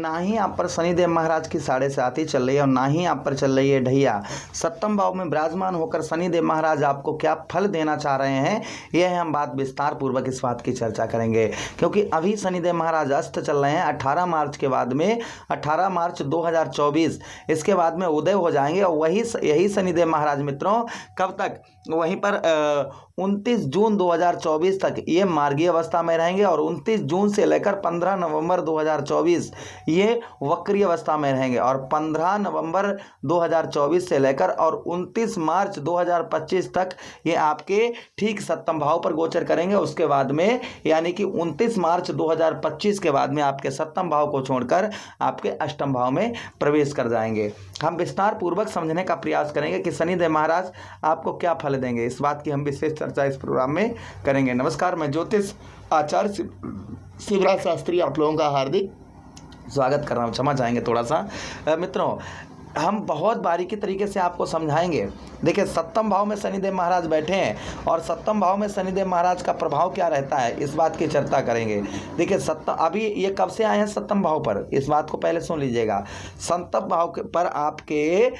ना ही आप पर शनिदेव महाराज की 7.5 चल रही है और ना ही आप पर चल रही है ढैया। सप्तम भाव में विराजमान होकर शनिदेव महाराज आपको क्या फल देना चाह रहे हैं, यह हम बात विस्तार पूर्वक इस बात की चर्चा करेंगे। क्योंकि अभी शनिदेव महाराज अस्त चल रहे हैं 18 मार्च के बाद में, 18 मार्च 2024 इसके बाद में उदय हो जाएंगे। और यही शनिदेव महाराज मित्रों कब तक, वहीं पर 29 जून 2024 तक ये मार्गीय अवस्था में रहेंगे और 29 जून से लेकर 15 नवंबर 2024 ये वक्रीय अवस्था में रहेंगे। और 15 नवंबर 2024 से लेकर और 29 मार्च 2025 तक ये आपके ठीक सप्तम भाव पर गोचर करेंगे। उसके बाद में यानी कि 29 मार्च 2025 के बाद में आपके सप्तम भाव को छोड़कर आपके अष्टम भाव में प्रवेश कर जाएंगे। हम विस्तार पूर्वक समझने का प्रयास करेंगे कि शनिदेव महाराज आपको क्या फल देंगे, इस बात की हम विशेष चर्चा इस प्रोग्राम में करेंगे। नमस्कार, मैं ज्योतिष आचार्य शिवराज शास्त्री आप लोगों का हार्दिक स्वागत कर रहा हूँ। क्षमा चाहेंगे थोड़ा सा मित्रों, हम बहुत बारीकी तरीके से आपको समझाएंगे। देखिए, सप्तम भाव में शनिदेव महाराज बैठे हैं और सप्तम भाव में शनिदेव महाराज का प्रभाव क्या रहता है, इस बात की चर्चा करेंगे। देखिए, अभी ये कब से आए हैं सप्तम भाव पर, इस बात को पहले सुन लीजिएगा। सप्तम भाव पर आपके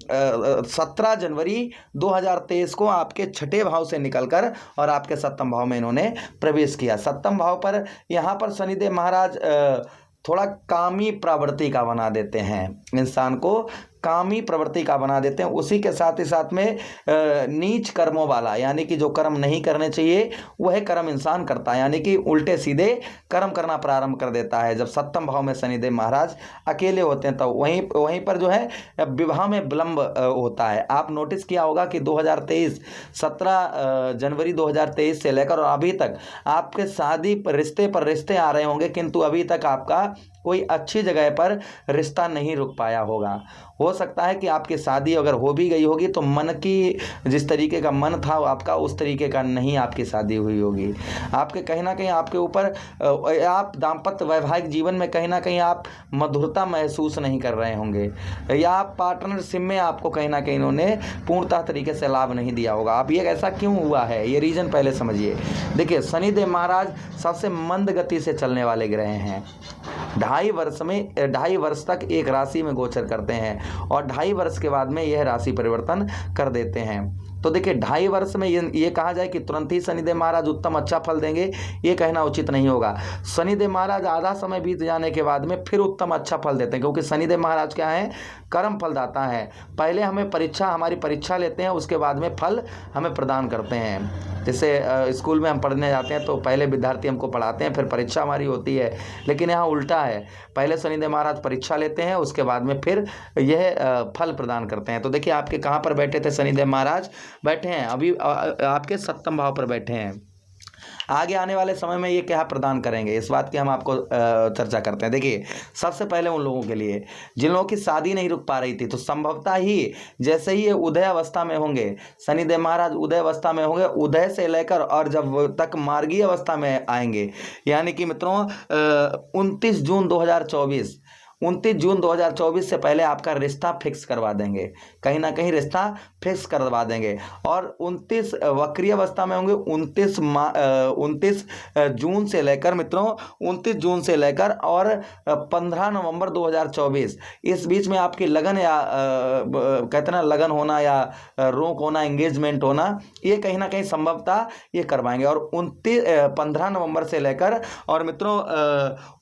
17 जनवरी 2023 को आपके छठे भाव से निकलकर और आपके सप्तम भाव में इन्होंने प्रवेश किया। सप्तम भाव पर यहाँ पर शनिदेव महाराज थोड़ा कामी प्रवृत्ति का बना देते हैं, इंसान को कामी प्रवृत्ति का बना देते हैं। उसी के साथ ही साथ में नीच कर्मों वाला, यानी कि जो कर्म नहीं करने चाहिए वह कर्म इंसान करता है, यानी कि उल्टे सीधे कर्म करना प्रारंभ कर देता है। जब सप्तम भाव में शनिदेव महाराज अकेले होते हैं तो वहीं पर जो है विवाह में विलंब होता है। आप नोटिस किया होगा कि 2023 17 जनवरी 2023 से लेकर और अभी तक आपके शादी पर रिश्ते आ रहे होंगे, किंतु अभी तक आपका कोई अच्छी जगह पर रिश्ता नहीं रुक पाया होगा। हो सकता है कि आपकी शादी अगर हो भी गई होगी तो मन की जिस तरीके का मन था आपका, उस तरीके का नहीं आपकी शादी हुई होगी। आपके कहीं ना कहीं आपके ऊपर आप दाम्पत्य वैवाहिक जीवन में कहीं ना कहीं आप मधुरता महसूस नहीं कर रहे होंगे, या आप पार्टनरशिप में आपको कहीं ना कहीं इन्होंने पूर्णतः तरीके से लाभ नहीं दिया होगा। अब ये ऐसा क्यों हुआ है, ये रीज़न पहले समझिए। देखिए, शनिदेव महाराज सबसे मंद गति से चलने वाले ग्रह हैं। 2.5 वर्ष तक एक राशि में गोचर करते हैं और 2.5 वर्ष के बाद में यह राशि परिवर्तन कर देते हैं। तो देखिए, 2.5 वर्ष में ये कहा जाए कि तुरंत ही शनिदेव महाराज उत्तम अच्छा फल देंगे, ये कहना उचित नहीं होगा। शनिदेव महाराज आधा समय बीत जाने के बाद में फिर उत्तम अच्छा फल देते हैं, क्योंकि शनिदेव महाराज क्या है, कर्म फलदाता है। पहले हमारी परीक्षा लेते हैं, उसके बाद में फल हमें प्रदान करते हैं। जैसे स्कूल में हम पढ़ने जाते हैं तो पहले विद्यार्थी हमको पढ़ाते हैं, फिर परीक्षा हमारी होती है। लेकिन यहाँ उल्टा है, पहले शनिदेव महाराज परीक्षा लेते हैं, उसके बाद में फिर यह फल प्रदान करते हैं। तो देखिए, आपके कहाँ पर बैठे थे शनिदेव महाराज, बैठे हैं अभी आपके सप्तम भाव पर बैठे हैं। आगे आने वाले समय में ये क्या प्रदान करेंगे, इस बात की हम आपको चर्चा करते हैं। देखिए, सबसे पहले उन लोगों के लिए जिन लोगों की शादी नहीं रुक पा रही थी, तो संभवतः ही जैसे ही ये उदय अवस्था में होंगे, शनिदेव महाराज उदय अवस्था में होंगे, उदय से लेकर और जब तक मार्गीय अवस्था में आएंगे, यानी कि मित्रों 29 जून 2024 से पहले आपका रिश्ता फिक्स करवा देंगे, कहीं ना कहीं रिश्ता फिक्स करवा देंगे। और 29 वक्रीय अवस्था में होंगे 29 जून से लेकर मित्रों 29 जून से लेकर और 15 नवंबर 2024 इस बीच में आपकी लगन या कहते ना लगन होना या रोक होना, एंगेजमेंट होना, ये कहीं ना कहीं संभवतः ये करवाएंगे। और 15 नवंबर से लेकर और मित्रों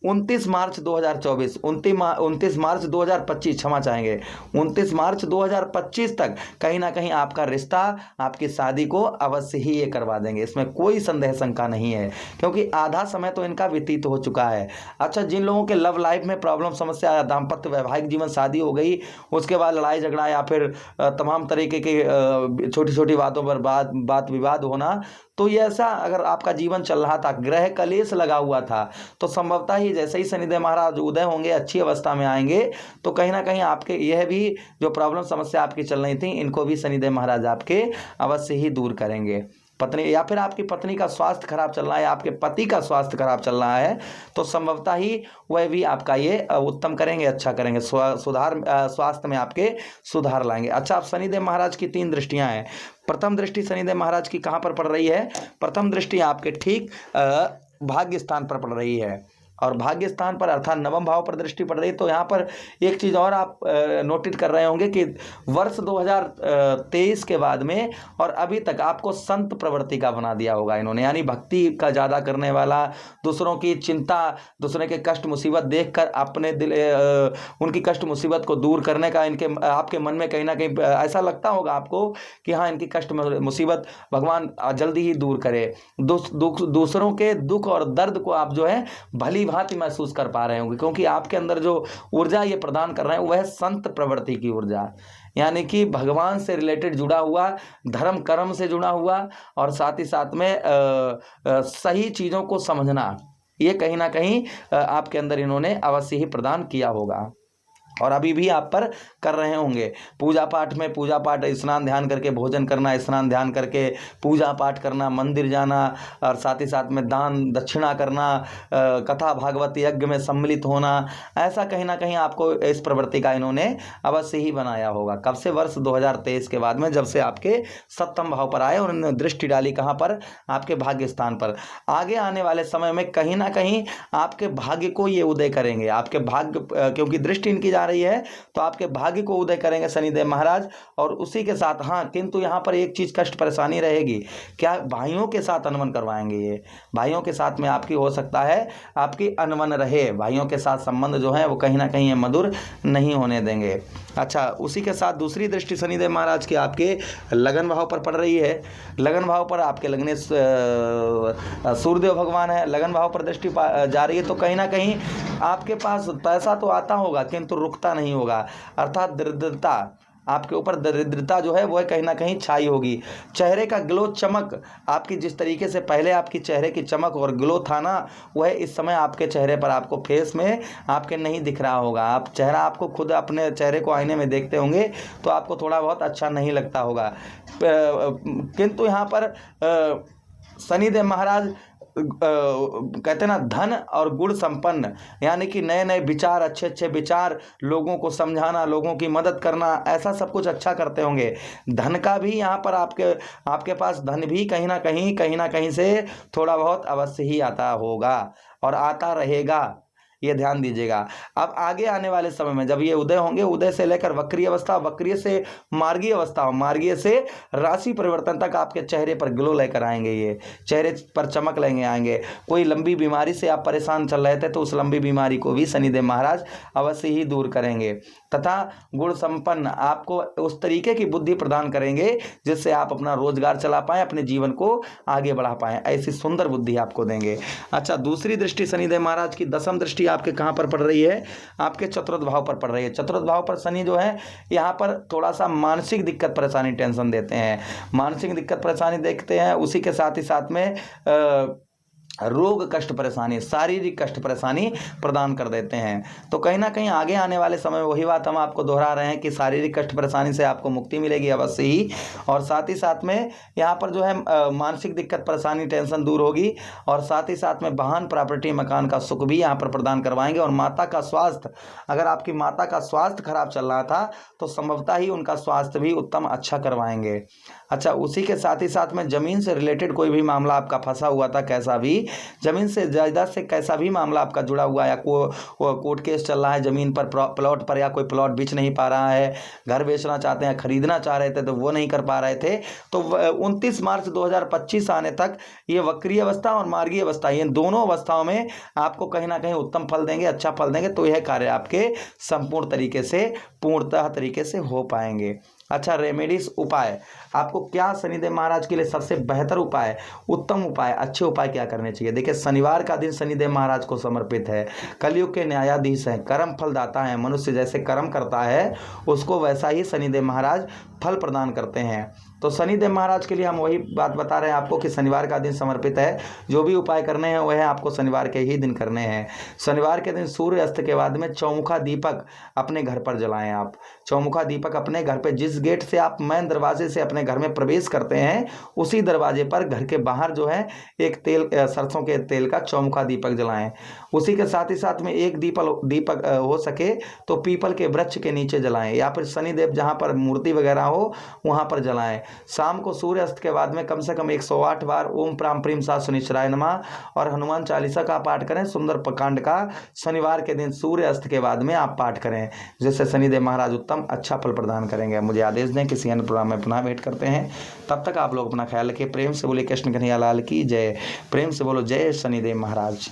29 मार्च 2024 29 मार्च 2025 क्षमा चाहेंगे 29 मार्च 2025 तक कहीं ना कहीं आपका रिश्ता, आपकी शादी को अवश्य ही ये करवा देंगे, इसमें कोई संदेह शंका नहीं है, क्योंकि आधा समय तो इनका व्यतीत हो चुका है। अच्छा, जिन लोगों के लव लाइफ में प्रॉब्लम, समस्या, दाम्पत्य वैवाहिक जीवन, शादी हो गई, उसके बाद लड़ाई झगड़ा या फिर तमाम तरीके के छोटी छोटी बातों पर बात विवाद होना, तो ये ऐसा अगर आपका जीवन चल रहा था, ग्रह कलेश लगा हुआ था, तो संभवतः ही जैसे ही शनिदेव महाराज उदय होंगे, अच्छी अवस्था में आएंगे, तो कहीं ना कहीं आपके यह भी जो प्रॉब्लम समस्या आपकी चल रही थी, इनको भी शनिदेव महाराज आपके अवश्य ही दूर करेंगे। पत्नी या फिर आपकी पत्नी का स्वास्थ्य खराब चल रहा है, आपके पति का स्वास्थ्य खराब चल रहा है, तो संभवतः ही वह भी आपका ये उत्तम करेंगे, अच्छा करेंगे, सुधार स्वास्थ्य में आपके सुधार लाएंगे। अच्छा, आप शनिदेव महाराज की 3 दृष्टियां हैं। प्रथम दृष्टि शनिदेव महाराज की कहाँ पर पड़ रही है? प्रथम दृष्टि आपके ठीक भाग्य स्थान पर पड़ रही है। और भाग्य स्थान पर अर्थात नवम भाव पर दृष्टि पड़ रही है। तो यहाँ पर एक चीज़ और आप नोटिट कर रहे होंगे कि वर्ष 2023 के बाद में और अभी तक आपको संत प्रवृत्ति का बना दिया होगा इन्होंने, यानी भक्ति का ज़्यादा करने वाला, दूसरों की चिंता, दूसरे के कष्ट मुसीबत देखकर अपने दिल उनकी कष्ट मुसीबत को दूर करने का इनके आपके मन में कहीं ना कहीं ऐसा लगता होगा आपको कि हाँ, इनकी कष्ट मुसीबत भगवान जल्दी ही दूर करे। दूसरों के दुख और दर्द को आप जो है भली भांति महसूस कर पा रहे होंगे, क्योंकि आपके अंदर जो ऊर्जा ये प्रदान कर रहे हैं वह संत प्रवृत्ति की ऊर्जा, यानी कि भगवान से रिलेटेड जुड़ा हुआ, धर्म कर्म से जुड़ा हुआ और साथ ही साथ में सही चीज़ों को समझना, ये कहीं ना कहीं आपके अंदर इन्होंने अवश्य ही प्रदान किया होगा और अभी भी आप पर कर रहे होंगे। पूजा पाठ में पूजा पाठ, स्नान ध्यान करके भोजन करना, स्नान ध्यान करके पूजा पाठ करना, मंदिर जाना और साथ ही साथ में दान दक्षिणा करना, कथा भागवत यज्ञ में सम्मिलित होना, ऐसा कहीं ना कहीं आपको इस प्रवृत्ति का इन्होंने अवश्य ही बनाया होगा। कब से? वर्ष 2023 के बाद में, जब से आपके सप्तम भाव पर आए और उन्होंने दृष्टि डाली कहाँ पर? आपके भाग्य स्थान पर। आगे आने वाले समय में कहीं ना कहीं आपके भाग्य को ये उदय करेंगे, आपके भाग्य, क्योंकि दृष्टि इनकी जा रही है तो आपके भाग्य को उदय करेंगे शनिदेव महाराज। और उसी के साथ हाँ, किंतु यहाँ पर एक चीज कष्ट परेशानी रहेगी, क्या भाइयों के साथ अनबन करवाएंगे ये, भाइयों के साथ में आपकी हो सकता है आपकी अनबन रहे, भाइयों के साथ संबंध जो है वो कहीं ना कहीं मधुर नहीं होने देंगे। अच्छा, उसी के साथ दूसरी दृष्टि शनिदेव महाराज की आपके लगन भाव पर पड़ रही है। लगन भाव पर आपके लगने सूर्यदेव भगवान है, लगन भाव पर दृष्टि जा रही है, तो कहीं ना कहीं आपके पास पैसा तो आता होगा किंतु रुकता नहीं होगा, अर्थात दरिद्रता, आपके ऊपर दरिद्रता जो है वह कहीं ना कहीं छाई होगी। चेहरे का ग्लो चमक, आपकी जिस तरीके से पहले आपकी चेहरे की चमक और ग्लो था ना, वह इस समय आपके चेहरे पर, आपको फेस में आपके नहीं दिख रहा होगा। आप चेहरा, आपको खुद अपने चेहरे को आईने में देखते होंगे तो आपको थोड़ा बहुत अच्छा नहीं लगता होगा, किंतु यहाँ पर शनिदेव महाराज कहते हैं ना, धन और गुण संपन्न, यानी कि नए नए विचार, अच्छे अच्छे विचार, लोगों को समझाना, लोगों की मदद करना, ऐसा सब कुछ अच्छा करते होंगे। धन का भी यहाँ पर आपके पास धन भी कहीं ना कहीं से थोड़ा बहुत अवश्य ही आता होगा और आता रहेगा, ये ध्यान दीजिएगा। अब आगे आने वाले समय में जब ये उदय होंगे, उदय से लेकर वक्रीय अवस्था, वक्रीय से मार्गीय अवस्था, मार्गीय से राशि परिवर्तन तक आपके चेहरे पर ग्लो लेकर आएंगे, ये चेहरे पर चमक लेंगे आएंगे। कोई लंबी बीमारी से आप परेशान चल रहे थे तो उस लंबी बीमारी को भी शनिदेव महाराज अवश्य ही दूर करेंगे तथा गुण संपन्न आपको उस तरीके की बुद्धि प्रदान करेंगे जिससे आप अपना रोजगार चला पाएं, अपने जीवन को आगे बढ़ा पाएं, ऐसी सुंदर बुद्धि आपको देंगे। अच्छा, दूसरी दृष्टि शनिदेव महाराज की दसम दृष्टि आपके कहां पर पड़ रही है? आपके चतुर्थ भाव पर पड़ रही है। चतुर्थ भाव पर शनि जो है यहां पर थोड़ा सा मानसिक दिक्कत परेशानी, टेंशन देते हैं, मानसिक दिक्कत परेशानी देखते हैं। उसी के साथ ही साथ में रोग कष्ट परेशानी, शारीरिक कष्ट परेशानी प्रदान कर देते हैं। तो कहीं ना कहीं आगे आने वाले समय में वही बात हम आपको दोहरा रहे हैं कि शारीरिक कष्ट परेशानी से आपको मुक्ति मिलेगी अवश्य ही, और साथ ही साथ में यहाँ पर जो है मानसिक दिक्कत परेशानी टेंशन दूर होगी, और साथ ही साथ में वाहन प्रॉपर्टी मकान का सुख भी यहाँ पर प्रदान करवाएंगे। और माता का स्वास्थ्य, अगर आपकी माता का स्वास्थ्य खराब चल रहा था तो संभवतः ही उनका स्वास्थ्य भी उत्तम अच्छा करवाएंगे। अच्छा, उसी के साथ ही साथ में जमीन से रिलेटेड कोई भी मामला आपका फंसा हुआ था, कैसा भी जमीन से जायदाद से कैसा भी मामला आपका जुड़ा हुआ या कोर्ट केस चल रहा है जमीन पर, प्लॉट पर, या कोई प्लॉट बेच नहीं पा रहा है, घर बेचना चाहते हैं, खरीदना चाह रहे थे तो वो नहीं कर पा रहे थे, तो 29 मार्च 2025 आने तक ये वक्रीय अवस्था और मार्गीय अवस्था, ये दोनों अवस्थाओं में आपको कहीं ना कहीं उत्तम फल देंगे, अच्छा फल देंगे। तो यह कार्य आपके संपूर्ण तरीके से, पूर्णतः तरीके से हो पाएंगे। अच्छा, रेमेडीज, उपाय, आपको क्या शनिदेव महाराज के लिए सबसे बेहतर उपाय, उत्तम उपाय, अच्छे उपाय क्या करने चाहिए? देखिए, शनिवार का दिन शनिदेव महाराज को समर्पित है, कलयुग के न्यायाधीश हैं, कर्म फल दाता है, मनुष्य जैसे कर्म करता है उसको वैसा ही शनिदेव महाराज फल प्रदान करते हैं। तो शनिदेव महाराज के लिए हम वही बात बता रहे हैं आपको कि शनिवार का दिन समर्पित है, जो भी उपाय करने हैं वह आपको शनिवार के ही दिन करने हैं। शनिवार के दिन सूर्य अस्त के बाद में चौमुखा दीपक अपने घर पर जलाएं। आप चौमुखा दीपक अपने घर पे, जिस गेट से आप मेन दरवाजे से अपने घर में प्रवेश करते हैं उसी दरवाजे पर घर के बाहर जो है एक तेल, सरसों के तेल का चौमुखा दीपक जलाएं। उसी के साथ ही साथ में एक दीपक हो सके तो पीपल के वृक्ष के नीचे जलाएं, या फिर शनिदेव जहाँ पर मूर्ति वगैरह हो वहाँ पर जलाएं। शाम को सूर्य अस्त के बाद में कम से कम 108 बार ओम प्राम प्रीम सा शनिश्चराय नमः और हनुमान चालीसा का पाठ करें। सुंदर कांड का शनिवार के दिन सूर्य अस्त के बाद में आप पाठ करें, जिससे शनिदेव महाराज उत्तम अच्छा फल प्रदान करेंगे। मुझे आदेश दें, किसी अन्य प्रोग्राम में पुनः भेंट करते हैं। तब तक आप लोग अपना ख्याल रखिए। प्रेम से बोलिए कृष्ण कन्हैया लाल की जय। प्रेम से बोलो जय शनिदेव महाराज।